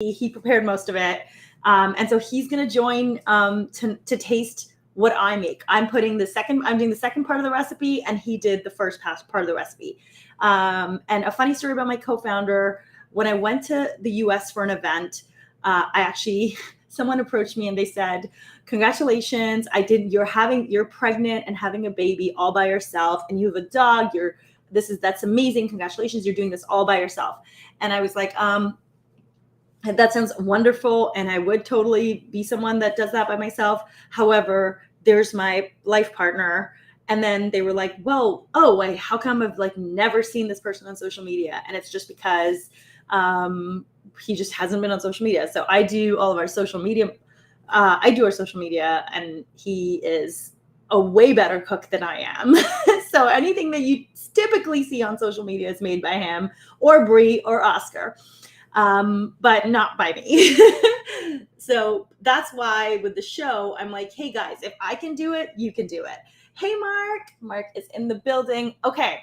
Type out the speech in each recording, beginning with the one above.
He prepared most of it. And so he's going to join to taste what I make. I'm doing the second part of the recipe, and he did the first part of the recipe. And a funny story about my co-founder, when I went to the US for an event, someone approached me and they said, congratulations, you're pregnant and having a baby all by yourself, and you have a dog, that's amazing, congratulations, you're doing this all by yourself. And I was like, that sounds wonderful, and I would totally be someone that does that by myself. However, there's my life partner. And then they were like, well, wait, how come I've never seen this person on social media? And it's just because he just hasn't been on social media. So I do all of our social media. I do our social media, and he is a way better cook than I am. So anything that you typically see on social media is made by him or Brie or Oscar. But not by me. So that's why with the show, I'm like, hey guys, if I can do it, you can do it. Hey, Mark is in the building. Okay.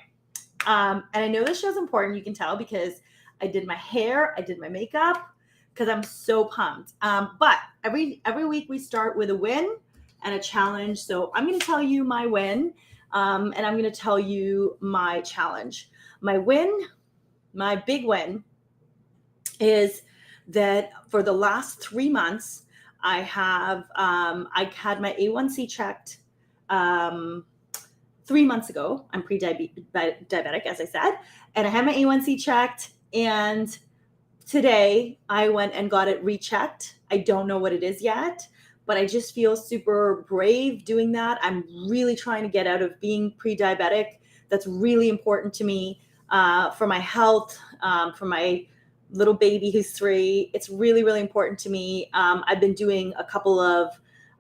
And I know this show's important. You can tell because I did my hair, I did my makeup, because I'm so pumped. But every week we start with a win and a challenge. So I'm going to tell you my win, and I'm going to tell you my challenge. My big win is that for the last 3 months, I had my A1C checked 3 months ago. I'm pre-diabetic, as I said, and I had my A1C checked, and today I went and got it rechecked. I don't know what it is yet, but I just feel super brave doing that. I'm really trying to get out of being pre-diabetic. That's really important to me for my health, for my little baby who's 3. It's really, really important to me. I've been doing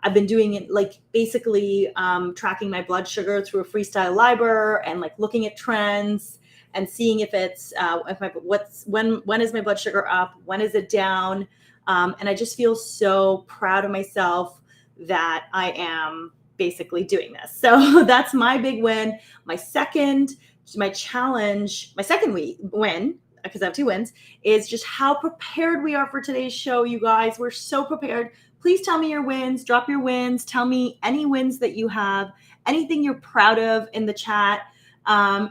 it basically tracking my blood sugar through a freestyle library and looking at trends and seeing if it's when is my blood sugar up, when is it down, and I just feel so proud of myself that I am basically doing this. So that's my big win. My second win, because I have 2 wins, is just how prepared we are for today's show, you guys. We're so prepared. Please tell me your wins. Drop your wins. Tell me any wins that you have, anything you're proud of in the chat,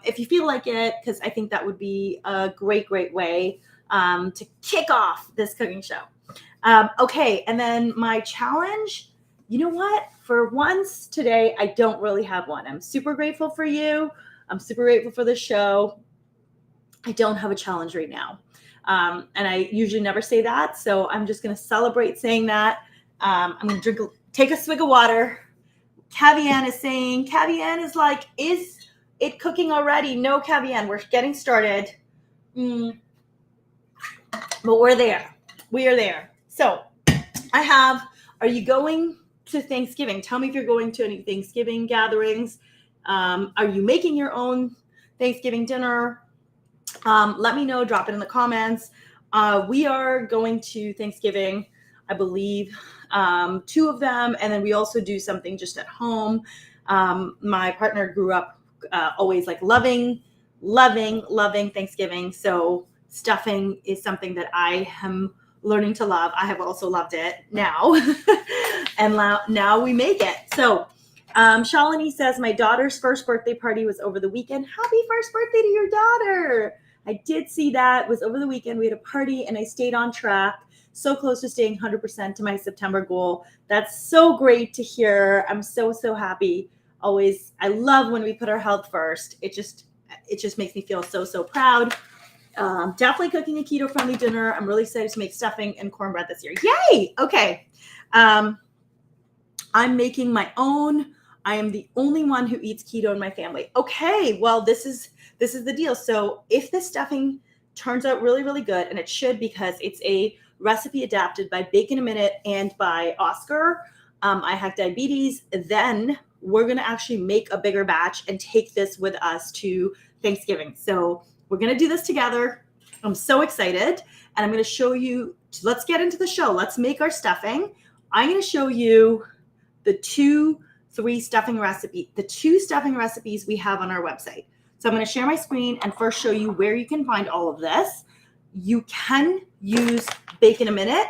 if you feel like it, because I think that would be a great, great way to kick off this cooking show. Okay, and then my challenge, you know what? For once today, I don't really have one. I'm super grateful for you. I'm super grateful for the show. I don't have a challenge right now. And I usually never say that. So I'm just going to celebrate saying that. I'm going to take a swig of water. Cavian is saying, Cavian is like, is it cooking already? No, Cavian, we're getting started. But we're there. We are there. So are you going to Thanksgiving? Tell me if you're going to any Thanksgiving gatherings. Are you making your own Thanksgiving dinner? Let me know. Drop it in the comments. We are going to Thanksgiving, I believe, 2 of them. And then we also do something just at home. My partner grew up always loving Thanksgiving. So stuffing is something that I am learning to love. I have also loved it now. And now we make it. So Shalini says, my daughter's first birthday party was over the weekend. Happy first birthday to your daughter. I did see that. It was over the weekend. We had a party and I stayed on track. So close to staying 100% to my September goal. That's so great to hear. I'm so, so happy. Always, I love when we put our health first. It just makes me feel so, so proud. Definitely cooking a keto-friendly dinner. I'm really excited to make stuffing and cornbread this year. Yay! Okay. I'm making my own. I am the only one who eats keto in my family. Okay, well, this is the deal. So if this stuffing turns out really, really good, and it should because it's a recipe adapted by Bake in a Minute and by Oscar, I have diabetes, then we're going to actually make a bigger batch and take this with us to Thanksgiving. So we're going to do this together. I'm so excited. And I'm going to show you, let's get into the show. Let's make our stuffing. I'm going to show you the two stuffing recipes we have on our website. So I'm going to share my screen and first show you where you can find all of this. You can use Bake in a Minute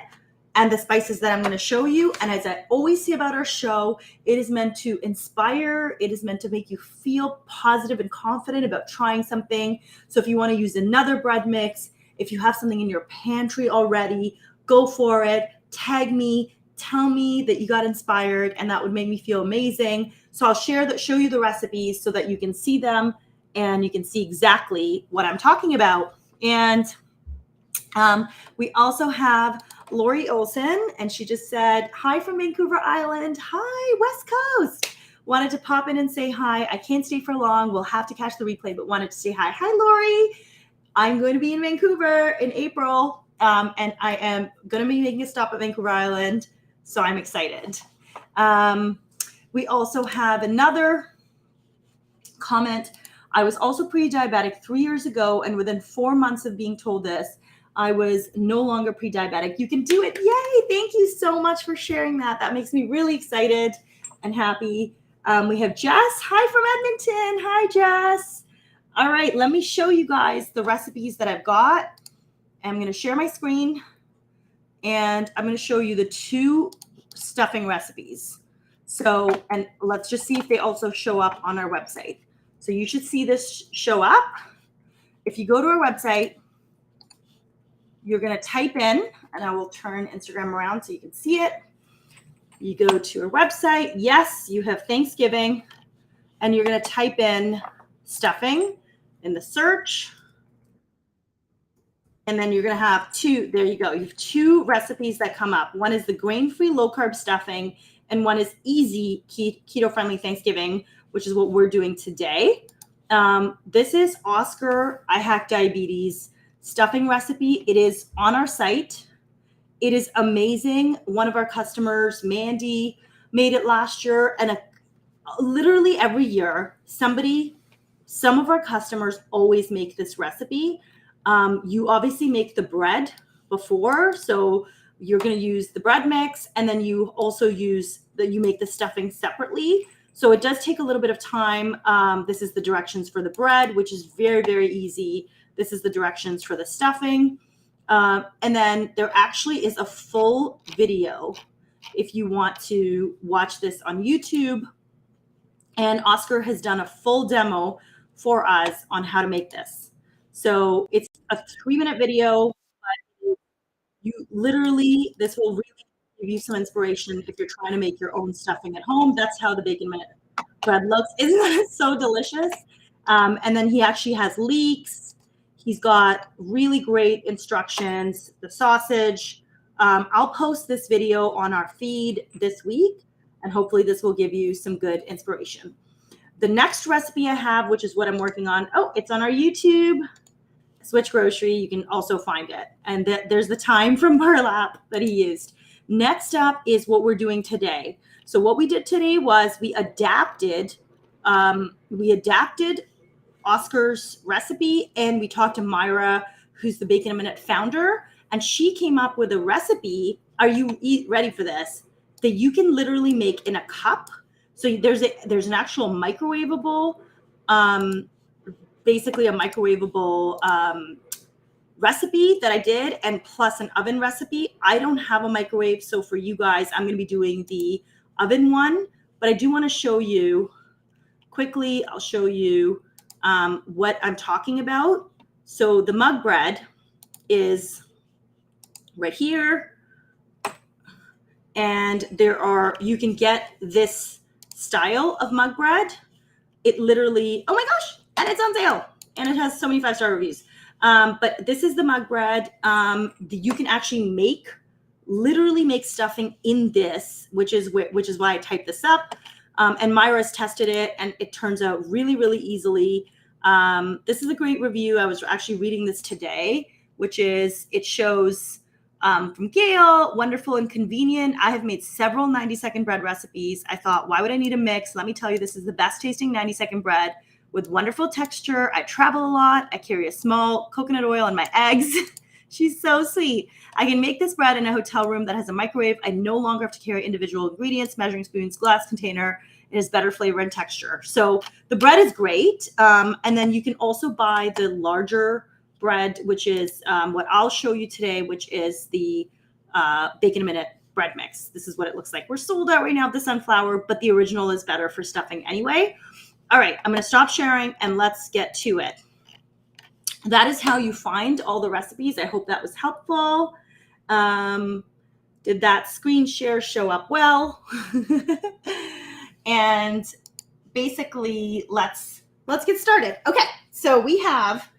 and the spices that I'm going to show you. And as I always say about our show, it is meant to inspire. It is meant to make you feel positive and confident about trying something. So if you want to use another bread mix, if you have something in your pantry already, go for it. Tag me, tell me that you got inspired, and that would make me feel amazing. So I'll show you the recipes so that you can see them and you can see exactly what I'm talking about. And we also have Lori Olson, and she just said, hi from Vancouver Island. Hi, West Coast. Wanted to pop in and say hi. I can't stay for long. We'll have to catch the replay, but wanted to say hi. Hi, Lori. I'm going to be in Vancouver in April, and I am going to be making a stop at Vancouver Island, so I'm excited. We also have another comment. I was also pre-diabetic 3 years ago, and within 4 months of being told this, I was no longer pre-diabetic. You can do it. Yay. Thank you so much for sharing that. That makes me really excited and happy. We have Jess. Hi from Edmonton. Hi, Jess. All right. Let me show you guys the recipes that I've got. I'm going to share my screen, and I'm going to show you the 2 stuffing recipes. So, and let's just see if they also show up on our website. So you should see this show up. If you go to our website, you're going to type in, and I will turn Instagram around so you can see it. You go to our website. Yes, you have Thanksgiving, and you're going to type in stuffing in the search. And then you're going to have 2. There you go. You have 2 recipes that come up. One is the grain-free low-carb stuffing, and one is easy keto-friendly Thanksgiving, which is what we're doing today. This is Oscar I Hack Diabetes stuffing recipe. It is on our site. It is amazing. One of our customers, Mandy, made it last year, and literally every year, some of our customers always make this recipe. You obviously make the bread before, so you're going to use the bread mix, and then you also you make the stuffing separately. So it does take a little bit of time. This is the directions for the bread, which is very, very easy. This is the directions for the stuffing. And then there actually is a full video if you want to watch this on YouTube. And Oscar has done a full demo for us on how to make this. So it's a 3-minute video. But you literally, this will really give you some inspiration if you're trying to make your own stuffing at home. That's how the Bacon Minute bread looks. Isn't that so delicious? And then he actually has leeks. He's got really great instructions, the sausage. I'll post this video on our feed this week, and hopefully this will give you some good inspiration. The next recipe I have, which is what I'm working on, it's on our YouTube, SwitchGrocery. You can also find it. And there's the thyme from burlap that he used. Next up is what we're doing today. So what we did today was we adapted Oscar's recipe, and we talked to Myra, who's the Bacon a Minute founder, and she came up with a recipe. Are you ready for this? That you can literally make in a cup. So there's an actual microwavable, basically a microwavable recipe that I did, and plus an oven recipe. I don't have a microwave, so for you guys, I'm going to be doing the oven one, but I do want to show you quickly. I'll show you what I'm talking about. So the mug bread is right here, and you can get this style of mug bread. It literally, oh my gosh, and it's on sale, and it has so many 5-star reviews. But this is the mug bread. You can actually literally make stuffing in this, which is why I typed this up. And Myra's tested it, and it turns out really, really easily. This is a great review. I was actually reading this today, it shows from Gail, wonderful and convenient. I have made several 90-second bread recipes. I thought, why would I need a mix? Let me tell you, this is the best tasting 90-second bread with wonderful texture. I travel a lot. I carry a small coconut oil in my eggs. She's so sweet. I can make this bread in a hotel room that has a microwave. I no longer have to carry individual ingredients, measuring spoons, glass container. It has better flavor and texture. So the bread is great. And then you can also buy the larger bread, which is what I'll show you today, which is the Bake in a Minute bread mix. This is what it looks like. We're sold out right now of the sunflower, but the original is better for stuffing anyway. All right, I'm going to stop sharing and let's get to it. That is how you find all the recipes. I hope that was helpful. Did that screen share show up well? And basically, let's get started. Okay, so we have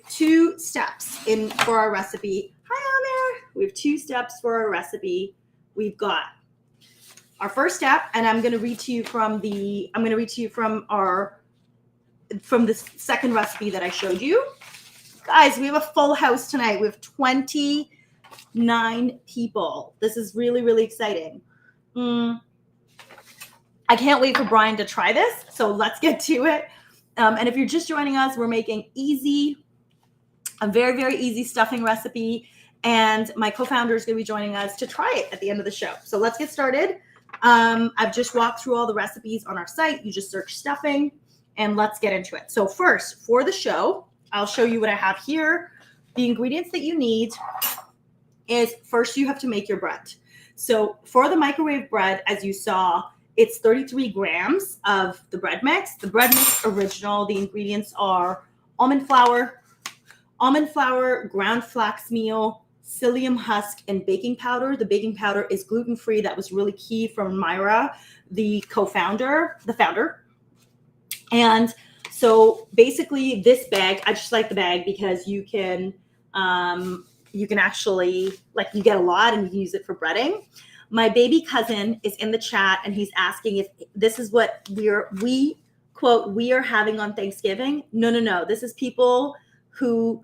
2 steps for our recipe. Hi, Amir. We have 2 steps for our recipe. We've got our first step, and I'm going to read to you from the second recipe that I showed you. Guys, we have a full house tonight. We have 29 people. This is really, really exciting. I can't wait for Brian to try this, so let's get to it. And if you're just joining us, we're making a very, very easy stuffing recipe, and my co-founder is going to be joining us to try it at the end of the show. So let's get started. I've just walked through all the recipes on our site. You just search stuffing, and let's get into it. So first, for the show, I'll show you what I have here. The ingredients that you need is, first you have to make your bread. So for the microwave bread, as you saw, it's 33 grams of the bread mix. The bread mix original, the ingredients are almond flour, ground flax meal, psyllium husk, and baking powder. The baking powder is gluten-free. That was really key from Myra, the founder. And so basically this bag, I just like the bag because you can actually, like, you get a lot and you can use it for breading. My baby cousin is in the chat and he's asking if this is what we are having on Thanksgiving. No. This is people who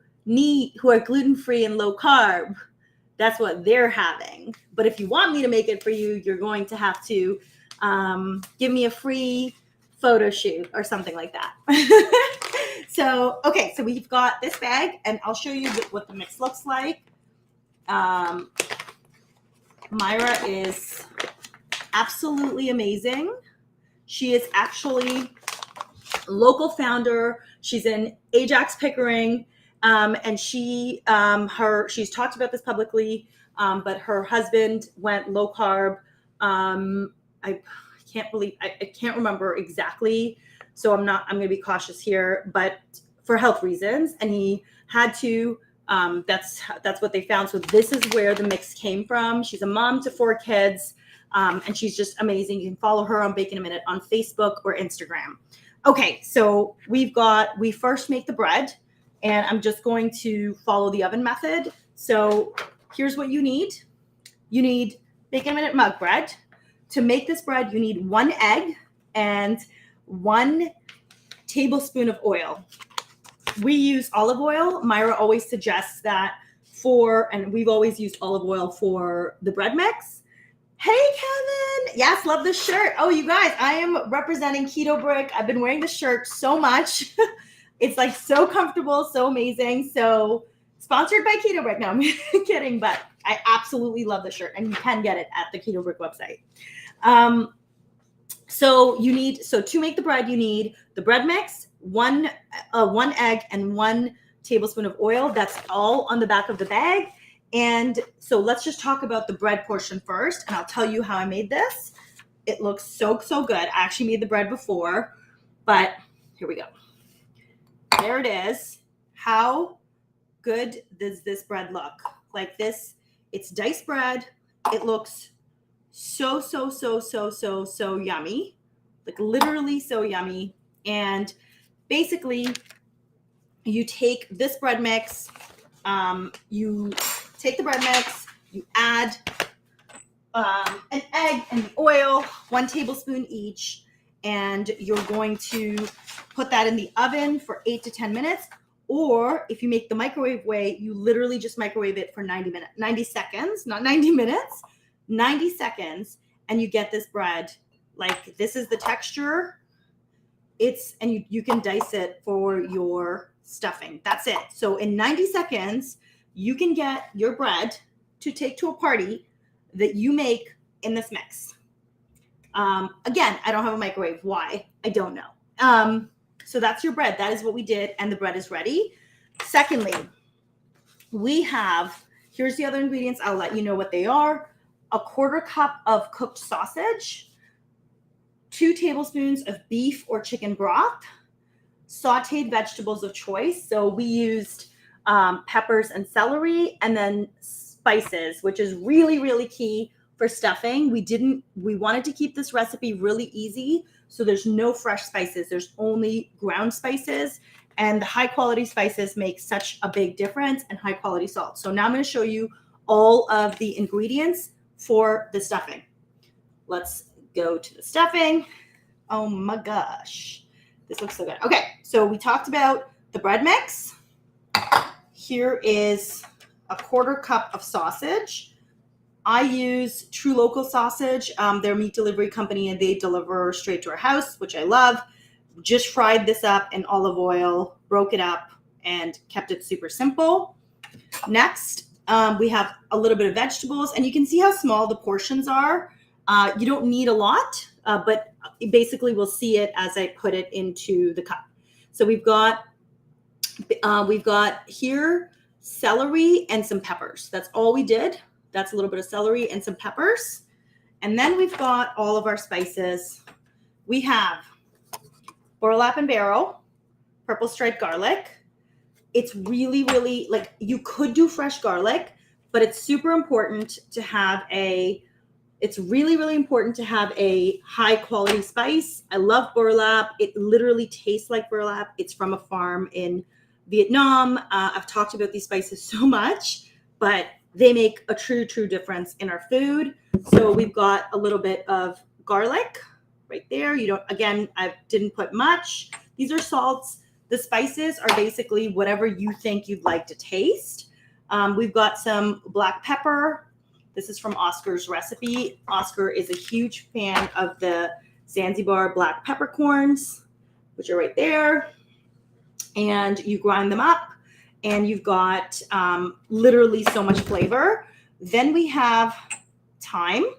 are gluten-free and low carb. That's what they're having. But if you want me to make it for you, you're going to have to give me a free photo shoot or something like that. So we've got this bag, and I'll show you what the mix looks like. Myra is absolutely amazing. She is actually a local founder. She's in Ajax, Pickering, and she's talked about this publicly, but her husband went low carb. I can't remember exactly, so I'm going to be cautious here, but for health reasons, and he had to, that's what they found. So this is where the mix came from. She's a mom to 4 kids, and she's just amazing. You can follow her on Bake in a Minute on Facebook or Instagram. Okay, so we first make the bread, and I'm just going to follow the oven method. So here's what you need. You need Bake in a Minute mug bread. To make this bread, you need 1 egg and 1 tablespoon of oil. We use olive oil. Myra always suggests that and we've always used olive oil for the bread mix. Hey, Kevin. Yes, love this shirt. Oh, you guys, I am representing Keto Brick. I've been wearing this shirt so much. It's like so comfortable, so amazing. So sponsored by Keto Brick. No, I'm kidding, but I absolutely love the shirt, and you can get it at the Keto Brick website. So to make the bread, you need the bread mix, one egg, and 1 tablespoon of oil. That's all on the back of the bag. And so let's just talk about the bread portion first, and I'll tell you how I made this. It looks so good. I actually made the bread before, but here we go. There it is. How good does this bread look? Like this, it's diced bread. It looks so yummy, like literally so yummy. And basically you take this bread mix, you add an egg and the oil, 1 tablespoon each, and you're going to put that in the oven for 8 to 10 minutes. Or if you make the microwave way, you literally just microwave it for 90 seconds, not 90 minutes, 90 seconds, and you get this bread. Like, this is the texture. And you can dice it for your stuffing. That's it. So in 90 seconds, you can get your bread to take to a party that you make in this mix. Again, I don't have a microwave. Why? I don't know. So that's your bread. That is what we did, and the bread is ready. Secondly, we have, here's the other ingredients. I'll let you know what they are. A 1/4 cup of cooked sausage, 2 tablespoons of beef or chicken broth, sauteed vegetables of choice. So we used peppers and celery, and then spices, which is really, really key for stuffing. We wanted to keep this recipe really easy. So there's no fresh spices. There's only ground spices, and the high quality spices make such a big difference, and high quality salt. So now I'm going to show you all of the ingredients for the stuffing. Let's go to the stuffing. Oh my gosh. This looks so good. Okay, so we talked about the bread mix. Here is a 1/4 cup of sausage. I use True Local Sausage. They're a meat delivery company, and they deliver straight to our house, which I love. Just fried this up in olive oil, broke it up, and kept it super simple. Next, we have a little bit of vegetables, and you can see how small the portions are. You don't need a lot, but basically we'll see it as I put it into the cup. So we've got here celery and some peppers. That's all we did. That's a little bit of celery and some peppers. And then we've got all of our spices. We have burlap and barrel, purple striped garlic. It's really, really, like, you could do fresh garlic, but it's super important to have it's really, really important to have a high quality spice. I love burlap. It literally tastes like burlap. It's from a farm in Vietnam. I've talked about these spices so much, but they make a true, true difference in our food. So we've got a little bit of garlic right there. Again, I didn't put much. These are salts. The spices are basically whatever you think you'd like to taste. We've got some black pepper. This is from Oscar's recipe. Oscar is a huge fan of the Zanzibar black peppercorns, which are right there. And you grind them up, and you've got literally so much flavor. Then we have thyme.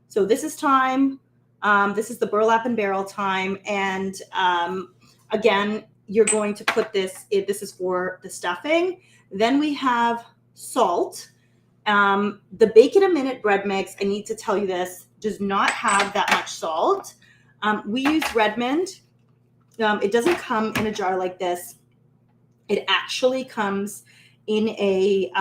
So this is thyme. This is the burlap and barrel thyme. And again, you're going to put this is for the stuffing. Then we have salt. The Bacon a Minute bread mix, I need to tell you this, does not have that much salt. We use Redmond. It doesn't come in a jar like this. It actually comes in a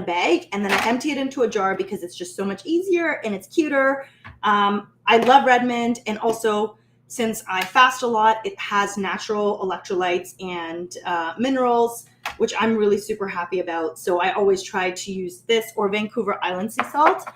bag, and then I empty it into a jar because it's just so much easier and it's cuter. I love Redmond, and also since I fast a lot, it has natural electrolytes and minerals, which I'm really super happy about. So I always try to use this or Vancouver Island sea salt.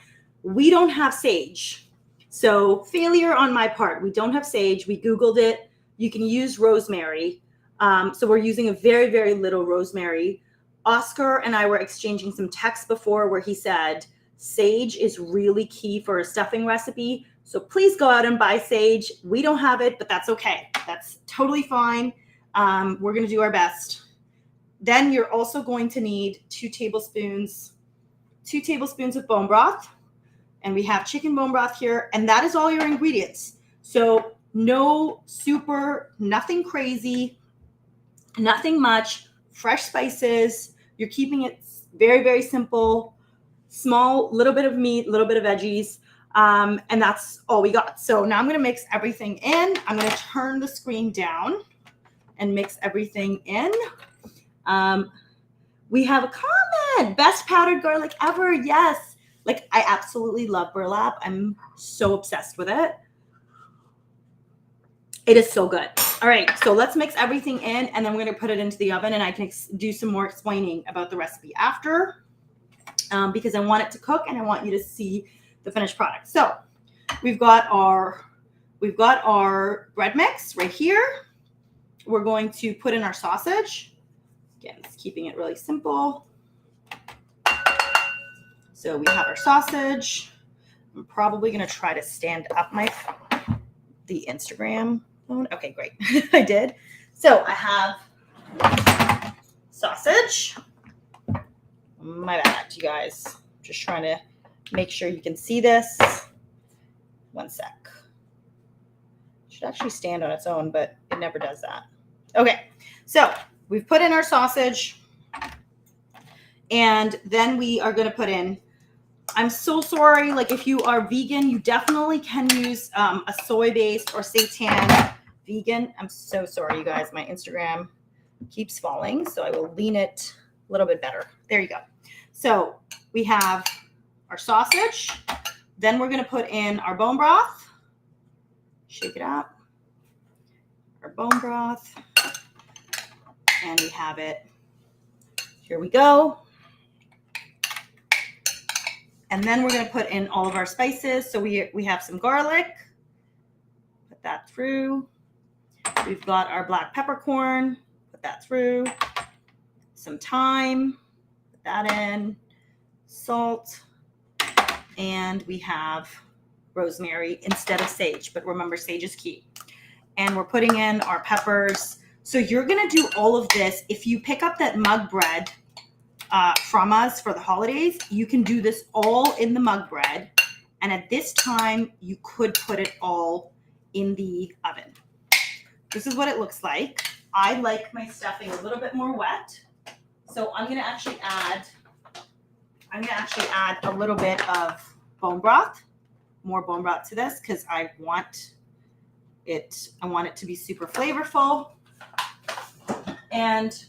We don't have sage. So failure on my part. We don't have sage. We Googled it. You can use rosemary. So we're using a very, very little rosemary. Oscar and I were exchanging some texts before where he said sage is really key for a stuffing recipe. So please go out and buy sage. We don't have it, but that's okay. That's totally fine. We're going to do our best. Then you're also going to need 2 tablespoons of bone broth. And we have chicken bone broth here. And that is all your ingredients. So nothing crazy, nothing much, fresh spices. You're keeping it very, very simple, small, little bit of meat, little bit of veggies. And that's all we got. So now I'm going to mix everything in. I'm going to turn the screen down and mix everything in. We have a comment. Best powdered garlic ever. Yes. Like, I absolutely love burlap. I'm so obsessed with it. It is so good. All right. So let's mix everything in, and then we're going to put it into the oven, and I can do some more explaining about the recipe after, because I want it to cook and I want you to see the finished product. So we've got our bread mix right here. We're going to put in our sausage. Again, it's keeping it really simple. So we have our sausage. I'm probably going to try to stand up the Instagram phone. Okay, great. I did. So I have sausage. My bad, you guys. Just trying to make sure you can see this. One sec. Should actually stand on its own, but it never does that. Okay, so we've put in our sausage. And then we are going to put in, I'm so sorry, like if you are vegan, you definitely can use a soy-based or seitan vegan. I'm so sorry, you guys. My Instagram keeps falling, so I will lean it a little bit better. There you go. So we have our sausage. Then we're going to put in our bone broth. Shake it up. Our bone broth. And we have it. Here we go. And then we're going to put in all of our spices. So we have some garlic. Put that through. We've got our black peppercorn. Put that through. Some thyme. Put that in. Salt. And we have rosemary instead of sage. But remember, sage is key. And we're putting in our peppers. So you're going to do all of this. If you pick up that mug bread from us for the holidays, you can do this all in the mug bread. And at this time, you could put it all in the oven. This is what it looks like. I like my stuffing a little bit more wet. So I'm going to actually add a little bit of bone broth, more bone broth to this because I want it to be super flavorful. And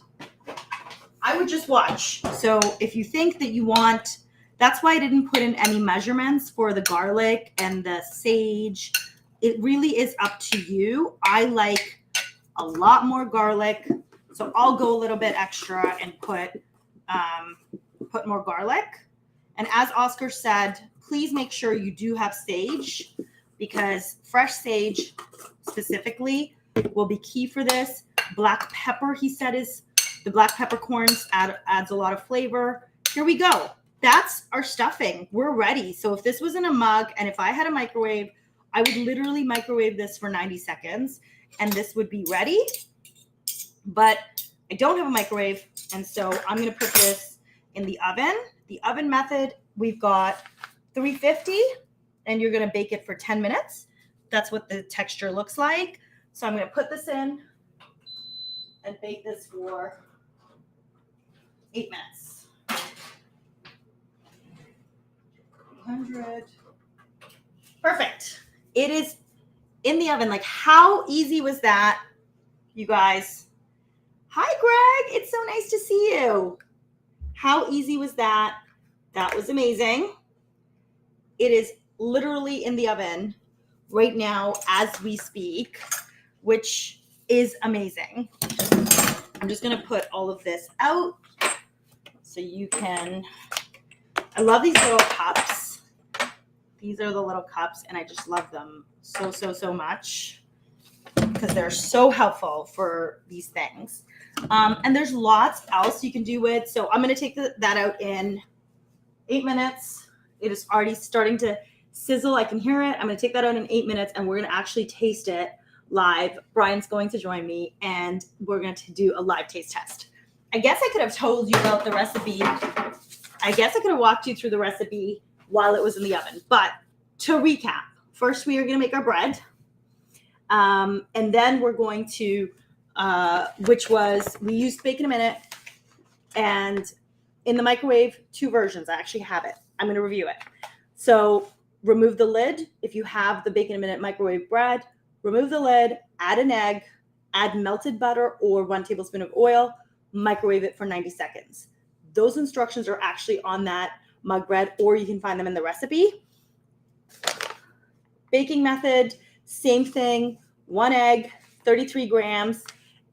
I would just watch. So if you think that you want, that's why I didn't put in any measurements for the garlic and the sage. It really is up to you. I like a lot more garlic, so I'll go a little bit extra and put more garlic. And as Oscar said, please make sure you do have sage because fresh sage specifically will be key for this. Black pepper, he said, is the black peppercorns adds a lot of flavor. Here we go. That's our stuffing. We're ready. So if this was in a mug and if I had a microwave, I would literally microwave this for 90 seconds and this would be ready. But I don't have a microwave. And so I'm going to put this in the oven. The oven method, we've got 350 and you're going to bake it for 10 minutes. That's what the texture looks like. So I'm going to put this in and bake this for 8 minutes. 100. Perfect. It is in the oven. Like, how easy was that, you guys? Hi, Greg. It's so nice to see you. How easy was that? That was amazing. It is literally in the oven right now as we speak, which is amazing. I'm just going to put all of this out so you can, I love these little cups. These are the little cups and I just love them so much because they're so helpful for these things. And there's lots else you can do with. So I'm going to take that out in 8 minutes. It is already starting to sizzle. I can hear it. I'm going to take that out in 8 minutes and we're going to actually taste it live. Brian's going to join me and we're going to do a live taste test. I guess I could have told you about the recipe. I guess I could have walked you through the recipe while it was in the oven. But to recap, first we are going to make our bread. And then we're going to, we used Bake in a Minute. And in the microwave, 2 versions. I actually have it. I'm going to review it. So remove the lid. If you have the Bake in a Minute microwave bread, remove the lid, add an egg, add melted butter or 1 tablespoon of oil, microwave it for 90 seconds. Those instructions are actually on that mug bread, or you can find them in the recipe. Baking method, same thing, 1 egg, 33 grams.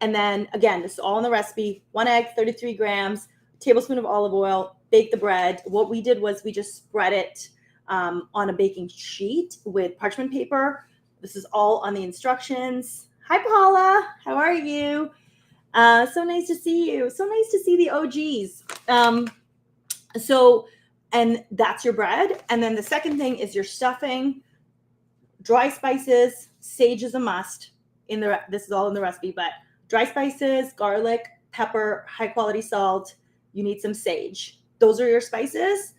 And then again, this is all in the recipe, 1 egg, 33 grams, tablespoon of olive oil, bake the bread. What we did was we just spread it on a baking sheet with parchment paper. This is all on the instructions. Hi, Paula. How are you? So nice to see you. So nice to see the OGs. And that's your bread. And then the second thing is your stuffing, dry spices. Sage is a must. This is all in the recipe, but dry spices, garlic, pepper, high quality salt. You need some sage. Those are your spices.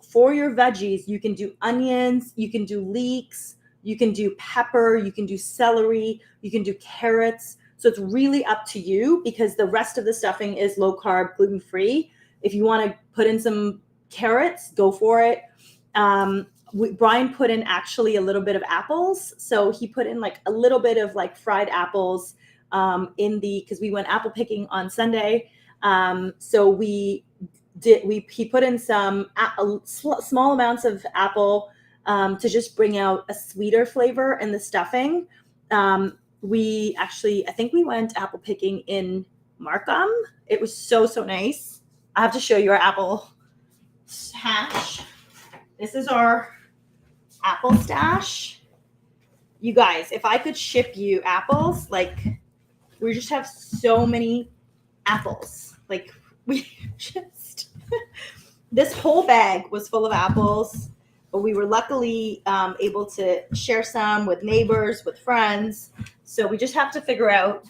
For your veggies, you can do onions, you can do leeks, you can do pepper, you can do celery, you can do carrots. So it's really up to you because the rest of the stuffing is low carb, gluten free. If you want to put in some carrots, go for it. Brian put in actually a little bit of apples. So he put in like a little bit of like fried apples because we went apple picking on Sunday. So he put in some small amounts of apple to just bring out a sweeter flavor in the stuffing. I think we went apple picking in Markham. It was so nice. I have to show you our apple stash. This is our apple stash. You guys, if I could ship you apples, like we just have so many apples. Like we just, this whole bag was full of apples, but we were luckily able to share some with neighbors, with friends. So we just have to figure out,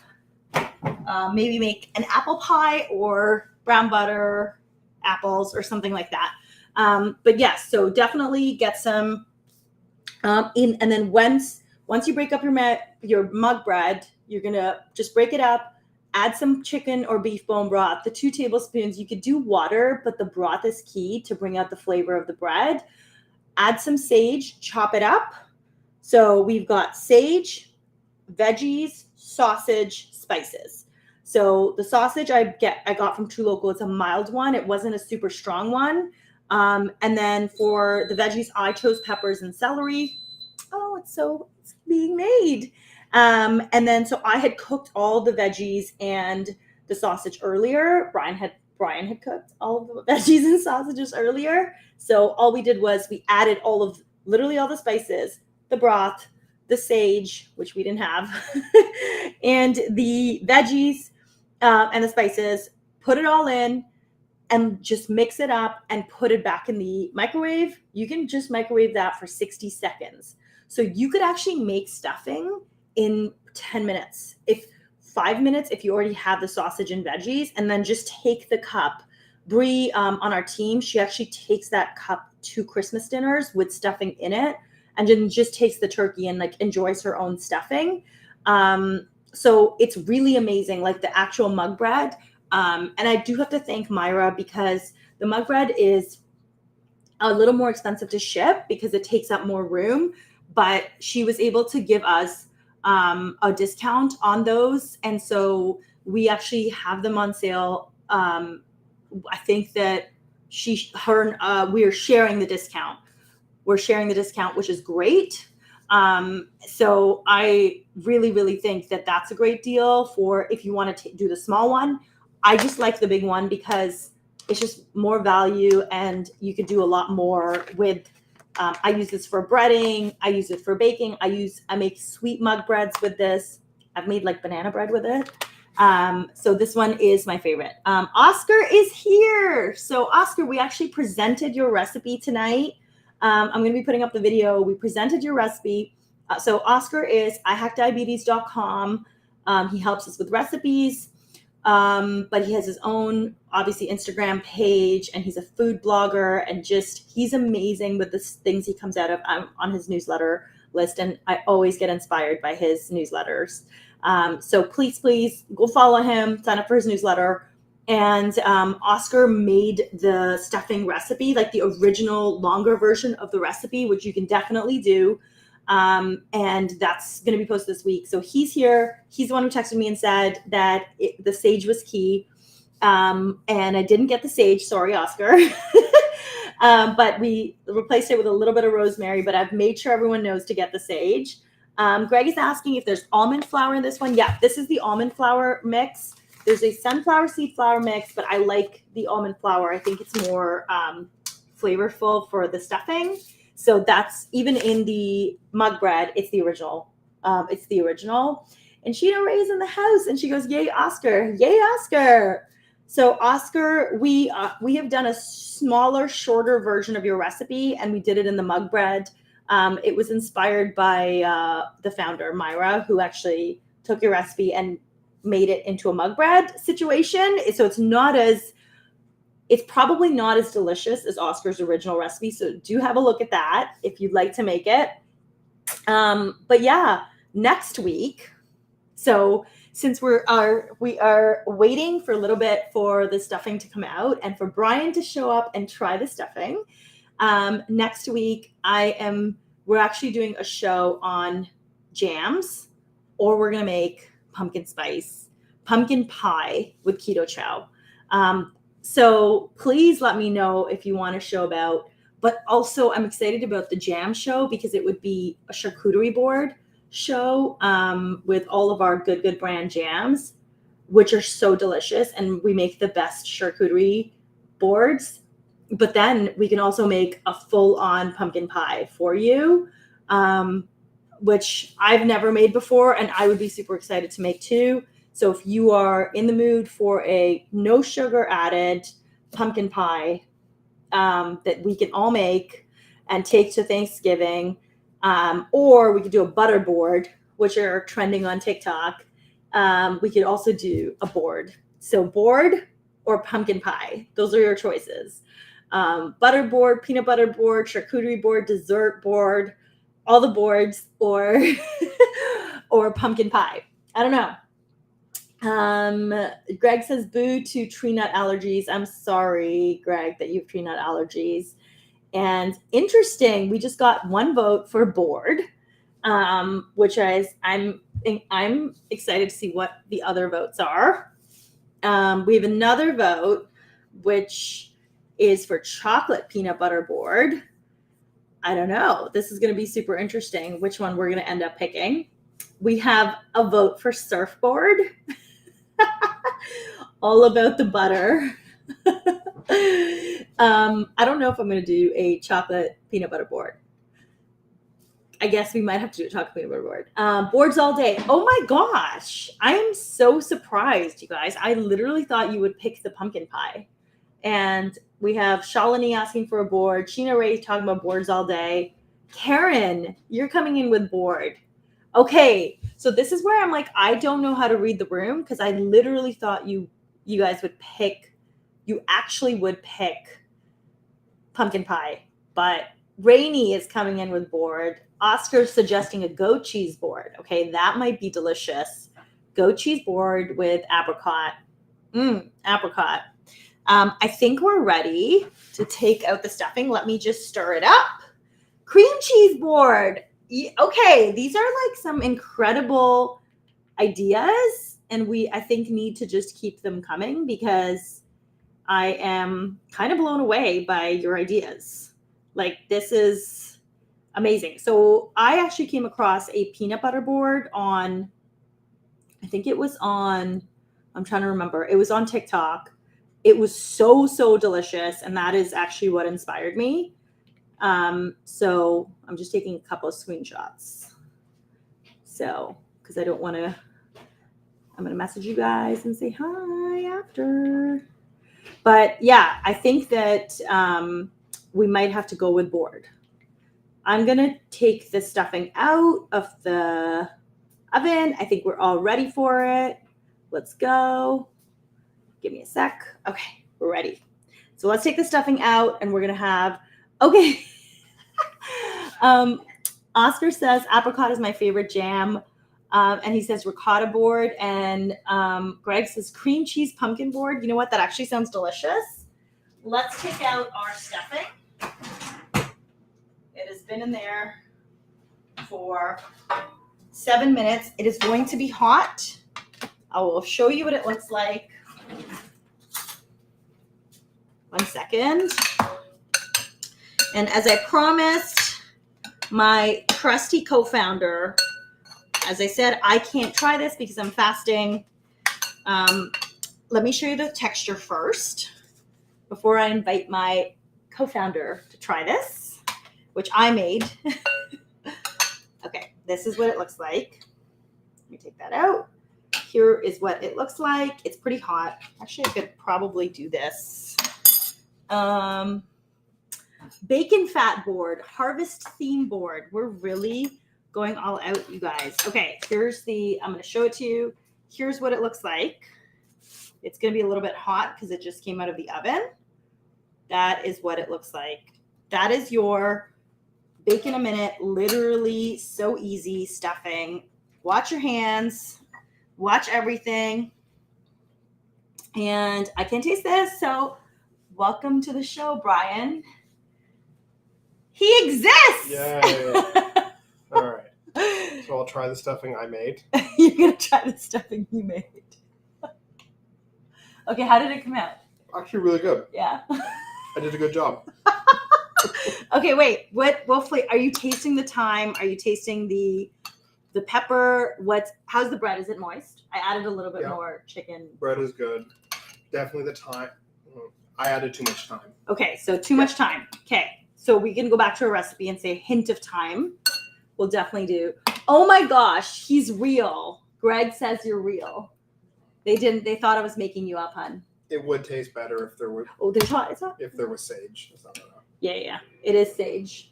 maybe make an apple pie or brown butter apples or something like that. But yes, so definitely get some in, and then once you break up your mug bread, you're gonna just break it up, add some chicken or beef bone broth, the 2 tablespoons. You could do water, but the broth is key to bring out the flavor of the bread. Add some sage, chop it up. So we've got sage, veggies, sausage, spices. So the sausage I got from True Local. It's a mild one. It wasn't a super strong one. And then for the veggies, I chose peppers and celery. Oh, it's being made. And then so I had cooked all the veggies and the sausage earlier. Brian had cooked all of the veggies and sausages earlier. So all we did was we added literally all the spices, the broth, the sage, which we didn't have, and the veggies and the spices, put it all in and just mix it up and put it back in the microwave. You can just microwave that for 60 seconds. So you could actually make stuffing in 10 minutes. 5 minutes, if you already have the sausage and veggies, and then just take the cup. Brie on our team, she actually takes that cup to Christmas dinners with stuffing in it, and then just takes the turkey and like enjoys her own stuffing. So it's really amazing, like the actual mug bread. And I do have to thank Myra because the mug bread is a little more expensive to ship because it takes up more room, but she was able to give us a discount on those. And so we actually have them on sale. I think that we are sharing the discount. We're sharing the discount, which is great. So I really, really think that that's a great deal for if you want to do the small one. I just like the big one because it's just more value and you could do a lot more with. I use this for breading. I use it for baking. I make sweet mug breads with this. I've made like banana bread with it. So this one is my favorite. Oscar is here. So Oscar, we actually presented your recipe tonight. I'm going to be putting up the video. We presented your recipe. So Oscar is ihackdiabetes.com. He helps us with recipes. But he has his own, obviously, Instagram page, and he's a food blogger, and he's amazing with the things he comes out of. I'm on his newsletter list, and I always get inspired by his newsletters. So please go follow him, sign up for his newsletter. And Oscar made the stuffing recipe, like the original longer version of the recipe, which you can definitely do. And that's going to be posted this week. So he's here. He's the one who texted me and said that the sage was key. And I didn't get the sage. Sorry, Oscar. But we replaced it with a little bit of rosemary, but I've made sure everyone knows to get the sage. Greg is asking if there's almond flour in this one. Yeah, this is the almond flour mix. There's a sunflower seed flour mix, but I like the almond flour. I think it's more flavorful for the stuffing. So that's even in the mug bread. It's the original. And Sheena Ray's in the house, and she goes, "Yay, Oscar! Yay, Oscar!" So Oscar, we have done a smaller, shorter version of your recipe, and we did it in the mug bread. It was inspired by the founder, Myra, who actually took your recipe and made it into a mug bread situation. So it's probably not as delicious as Oscar's original recipe. So do have a look at that if you'd like to make it. But yeah, next week. So since we are waiting for a little bit for the stuffing to come out and for Brian to show up and try the stuffing, next week we're actually doing a show on jams, or we're gonna make pumpkin pie with keto chow. So please let me know if you want a show about. But also, I'm excited about the jam show because it would be a charcuterie board show with all of our good brand jams, which are so delicious, and we make the best charcuterie boards. But then we can also make a full-on pumpkin pie for you, which I've never made before, and I would be super excited to make too. So if you are in the mood for a no sugar added pumpkin pie that we can all make and take to Thanksgiving, or we could do a butter board, which are trending on TikTok. We could also do a board. So board or pumpkin pie, those are your choices. Butter board, peanut butter board, charcuterie board, dessert board, all the boards, or or pumpkin pie. I don't know. Greg says boo to tree nut allergies. I'm sorry, Greg, that you have tree nut allergies. And interesting, we just got one vote for board, which I'm excited to see what the other votes are. We have another vote, which is for chocolate peanut butter board. I don't know. This is going to be super interesting, which one we're going to end up picking. We have a vote for surfboard. All about the butter. I don't know if I'm going to do a chocolate peanut butter board. I guess we might have to do a chocolate peanut butter board. Boards all day. Oh my gosh. I am so surprised, you guys. I literally thought you would pick the pumpkin pie. And we have Shalini asking for a board. Sheena Ray talking about boards all day. Karen, you're coming in with board. Okay, so this is where I'm like, I don't know how to read the room, because I literally thought you guys would pick, you actually would pick pumpkin pie. But Rainey is coming in with board. Oscar's suggesting a goat cheese board. Okay, that might be delicious. Goat cheese board with apricot. Apricot. I think we're ready to take out the stuffing. Let me just stir it up. Cream cheese board. Okay, these are like some incredible ideas, and I think need to just keep them coming, because I am kind of blown away by your ideas. Like, this is amazing. So I actually came across a peanut butter board on, I think it was on, I'm trying to remember. It was on TikTok. It was so delicious, and that is actually what inspired me. So I'm just taking a couple of screenshots. So, because I don't want to, I'm going to message you guys and say hi after. But yeah, I think that we might have to go with board. I'm going to take the stuffing out of the oven. I think we're all ready for it. Let's go. Give me a sec. Okay, we're ready. So let's take the stuffing out, and we're going to have, okay. Oscar says apricot is my favorite jam. And he says ricotta board. And Greg says cream cheese pumpkin board. You know what? That actually sounds delicious. Let's take out our stuffing. It has been in there for 7 minutes. It is going to be hot. I will show you what it looks like. 1 second. And as I promised my trusty co-founder, as I said, I can't try this because I'm fasting. Let me show you the texture first before I invite my co-founder to try this, which I made. Okay, this is what it looks like. Let me take that out. Here is what it looks like. It's pretty hot. Actually, I could probably do this. Bacon fat board, harvest theme board. We're really going all out, you guys. Okay, I'm going to show it to you. Here's what it looks like. It's going to be a little bit hot because it just came out of the oven. That is what it looks like. That is your bake in a minute, literally so easy stuffing. Watch your hands. watch everything. And I can taste this. So welcome to the show, Brian. He exists. Yay. All right. So I'll try the stuffing I made. You're going to try the stuffing you made. Okay, how did it come out? Actually, really good. Yeah. I did a good job. Okay, wait. What flavor? Are you tasting the thyme? Are you tasting the pepper? How's the bread? Is it moist? I added a little bit more chicken. Bread is good. Definitely the thyme. I added too much thyme. Okay, so too much thyme. Okay, so we can go back to a recipe and say a hint of thyme. We'll definitely do. Oh my gosh, he's real. Greg says you're real. They thought I was making you up, hun. It would taste better if there were. Oh, it's not. If there was sage. It's not enough. Yeah. It is sage.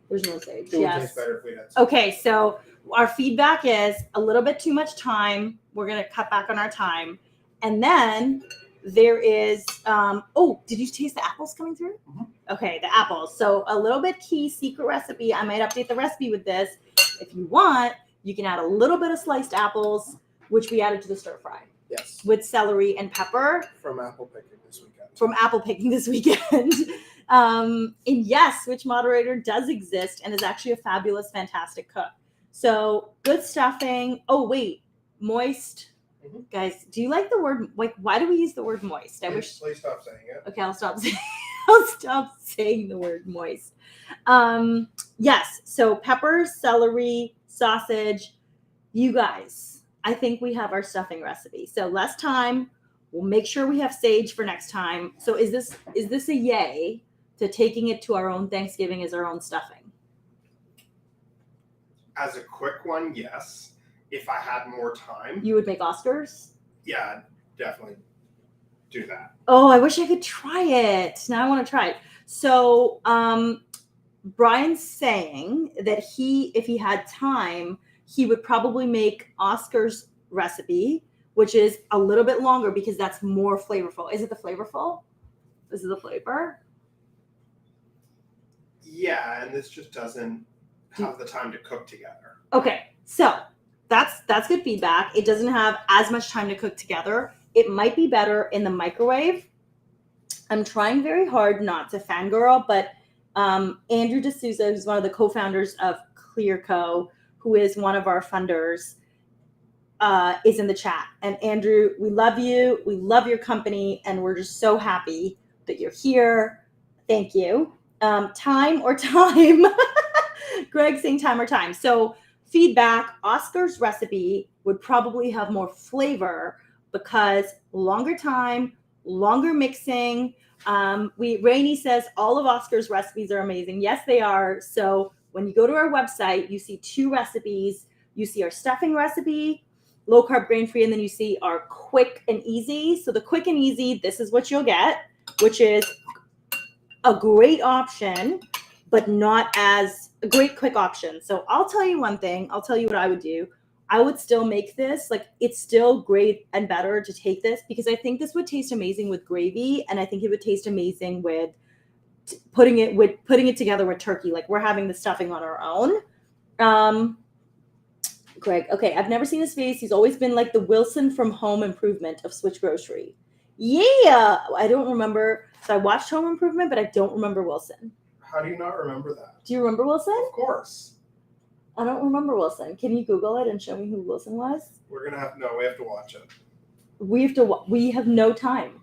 There's no sage. It would taste better if we had sage. Okay, so our feedback is a little bit too much thyme. We're going to cut back on our thyme. And then there is, did you taste the apples coming through? Mm-hmm. Okay, the apples. So a little bit key secret recipe. I might update the recipe with this. If you want, you can add a little bit of sliced apples, which we added to the stir fry. Yes. With celery and pepper. From apple picking this weekend. And yes, Switch Moderator does exist and is actually a fabulous, fantastic cook. So good stuffing. Oh, wait. Moist. Mm-hmm. Guys, do you like the word, why do we use the word moist? Please stop saying it. Okay, I'll stop saying the word moist. Yes, so peppers, celery, sausage. You guys, I think we have our stuffing recipe. So less time. We'll make sure we have sage for next time. So is this a yay to taking it to our own Thanksgiving as our own stuffing? As a quick one, yes. If I had more time. You would make Oscars? Yeah, definitely do that. Oh, I wish I could try it. Now I want to try it. So Brian's saying that if he had time, he would probably make Oscar's recipe, which is a little bit longer because that's more flavorful. Is it the flavorful? Is it the flavor? Yeah, and this just doesn't have the time to cook together. Okay, so that's good feedback. It doesn't have as much time to cook together. It might be better in the microwave. I'm trying very hard not to fangirl, but Andrew D'Souza, who's one of the co-founders of ClearCo, who is one of our funders, is in the chat. And Andrew, we love you. We love your company. And we're just so happy that you're here. Thank you. Time or time? Greg saying time or time. So feedback, Oscar's recipe would probably have more flavor because longer time, longer mixing. Rainey says all of Oscar's recipes are amazing. Yes, they are. So when you go to our website, you see 2 recipes. You see our stuffing recipe, low carb, grain free, and then you see our quick and easy. So the quick and easy, this is what you'll get, which is a great option, but not as a great quick option. So I'll tell you one thing. I'll tell you what I would do. I would still make this. Like, it's still great and better to take this because I think this would taste amazing with gravy, and I think it would taste amazing with putting it together with turkey. Like, we're having the stuffing on our own. Greg, okay, I've never seen his face. He's always been like the Wilson from Home Improvement of SwitchGrocery. Yeah, I don't remember. So I watched Home Improvement, but I don't remember Wilson. How do you not remember that? Do you remember Wilson? Of course. I don't remember Wilson. Can you Google it and show me who Wilson was? We have to watch it. We have no time.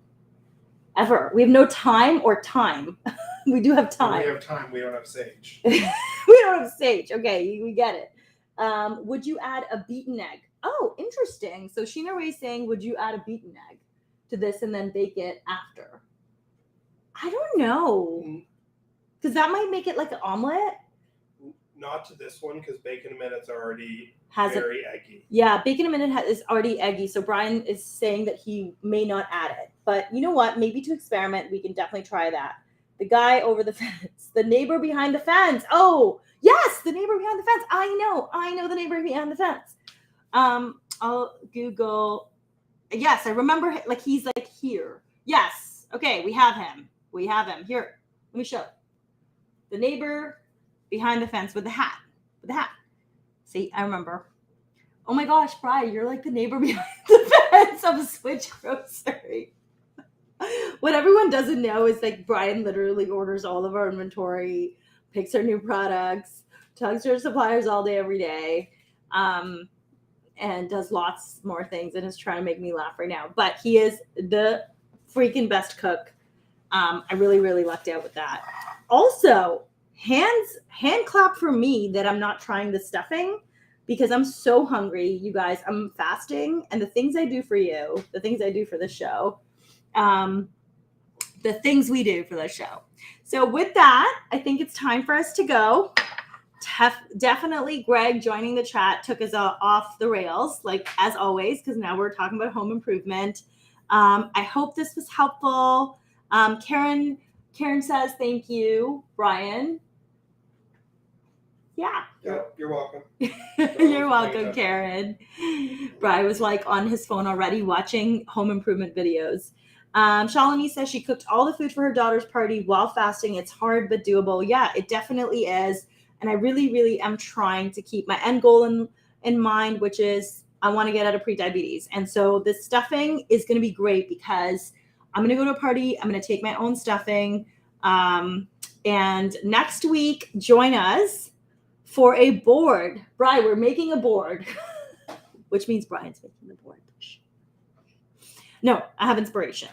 Ever. We have no time or time. We do have time. When we have time, we don't have sage. We don't have sage. Okay, we get it. Would you add a beaten egg? Oh, interesting. So Sheena Ray's saying, would you add a beaten egg to this and then bake it after? I don't know. Because that might make it like an omelet. Not to this one, because Bacon a Minute's already very eggy. Yeah, Bacon a Minute is already eggy. So Brian is saying that he may not add it. But you know what? Maybe to experiment, we can definitely try that. The guy over the fence. The neighbor behind the fence. Oh, yes, the neighbor behind the fence. I know the neighbor behind the fence. I'll Google. Yes, I remember. Like, he's like here. Yes. Okay, we have him. Here. Let me show. The neighbor behind the fence with the hat. See, I remember. Oh my gosh, Brian, you're like the neighbor behind the fence of SwitchGrocery. What everyone doesn't know is like Brian literally orders all of our inventory, picks our new products, talks to our suppliers all day, every day, and does lots more things and is trying to make me laugh right now. But he is the freaking best cook. I really, really lucked out with that. Also, hand clap for me that I'm not trying the stuffing because I'm so hungry, you guys. I'm fasting, and the things I do for you, the things I do for the show, the things we do for the show. So with that, I think it's time for us to go. Definitely Greg joining the chat took us off the rails, like as always, because now we're talking about home improvement. I hope this was helpful. Karen says thank you, Brian. Yeah. You're welcome. You're welcome, Karen. Brian was like on his phone already watching home improvement videos. Shalini says she cooked all the food for her daughter's party while fasting. It's hard but doable. Yeah, it definitely is. And I really, really am trying to keep my end goal in mind, which is I want to get out of prediabetes. And so this stuffing is going to be great because I'm going to go to a party. I'm going to take my own stuffing. And next week, join us for a board. Brian, we're making a board, which means Brian's making the board. No, I have inspiration.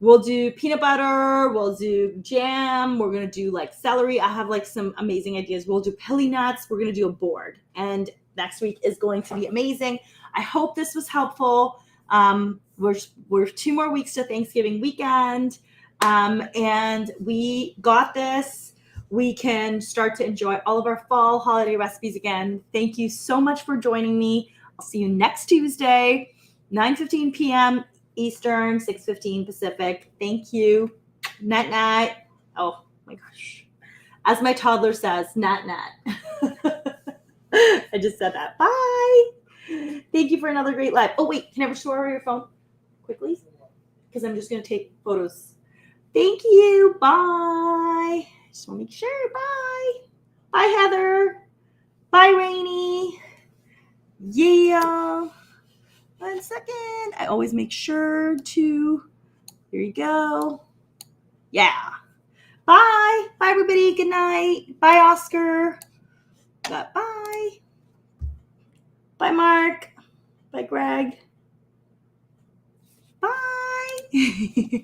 We'll do peanut butter. We'll do jam. We're going to do like celery. I have like some amazing ideas. We'll do pili nuts. We're going to do a board. And next week is going to be amazing. I hope this was helpful. We're 2 more weeks to Thanksgiving weekend. And we got this. We can start to enjoy all of our fall holiday recipes again. Thank you so much for joining me. I'll see you next Tuesday, 9:15 p.m. Eastern, 6:15 Pacific. Thank you. Nat nat. Oh my gosh. As my toddler says, nat nat. I just said that. Bye. Thank you for another great live. Oh wait, can I restore your phone quickly? Because I'm just going to take photos. Thank you. Bye. Just want to make sure. Bye. Bye, Heather. Bye, Rainy. Yeah. 1 second. I always make sure to. Here you go. Yeah. Bye. Bye, everybody. Good night. Bye, Oscar. Bye. Bye, Mark. Bye, Greg. Bye.